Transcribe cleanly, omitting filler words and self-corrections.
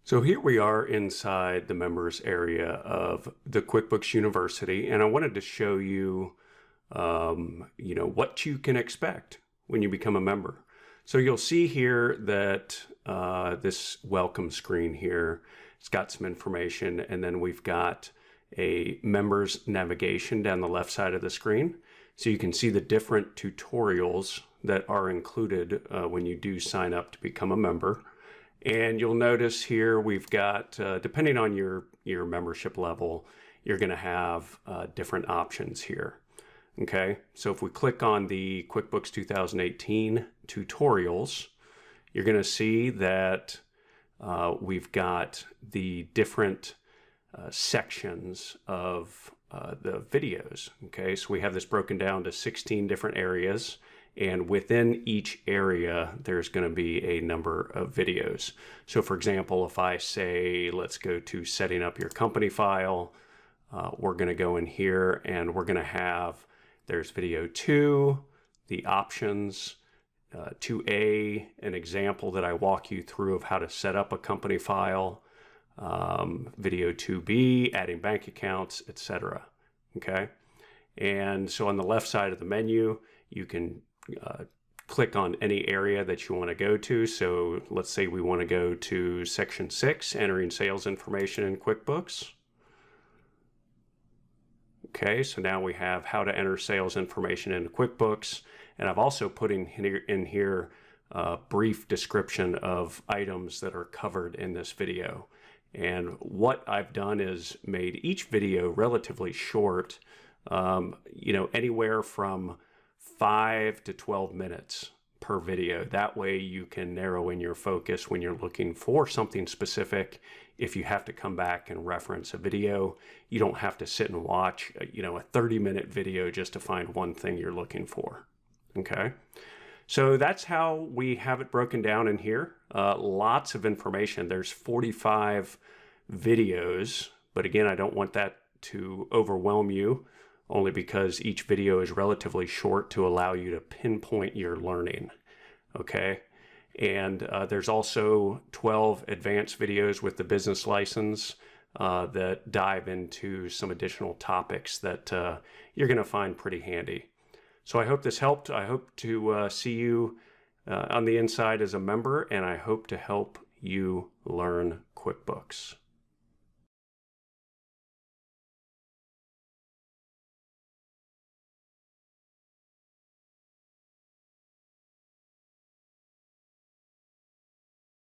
So here we are inside the members area of the QuickBooks University, and I wanted to show you, what you can expect when you become a member. So you'll see here that this welcome screen here, it's got some information, and then we've got a members navigation down the left side of the screen. So you can see the different tutorials that are included when you do sign up to become a member. And you'll notice here we've got, depending on your membership level, you're going to have different options here. Okay, so if we click on the QuickBooks 2018 tutorials, you're going to see that we've got the different sections of the videos. Okay, so we have this broken down to 16 different areas. And within each area, there's going to be a number of videos. So for example, if I say, let's go to setting up your company file, we're going to go in here and we're going to have, there's video 2, the options, 2A, an example that I walk you through of how to set up a company file, video 2B, adding bank accounts, etc. Okay. And so on the left side of the menu, you can click on any area that you want to go to. So let's say we want to go to section 6, entering sales information in QuickBooks. Okay, so now we have how to enter sales information into QuickBooks. And I've also put in here a brief description of items that are covered in this video. And what I've done is made each video relatively short, anywhere from 5 to 12 minutes per video. That way you can narrow in your focus when you're looking for something specific. If you have to come back and reference a video, you don't have to sit and watch, a 30-minute video just to find one thing you're looking for. Okay. So that's how we have it broken down in here. Lots of information. There's 45 videos, but again, I don't want that to overwhelm you, only because each video is relatively short to allow you to pinpoint your learning. Okay. And there's also 12 advanced videos with the business license that dive into some additional topics that you're going to find pretty handy. So I hope this helped. I hope to see you on the inside as a member, and I hope to help you learn QuickBooks.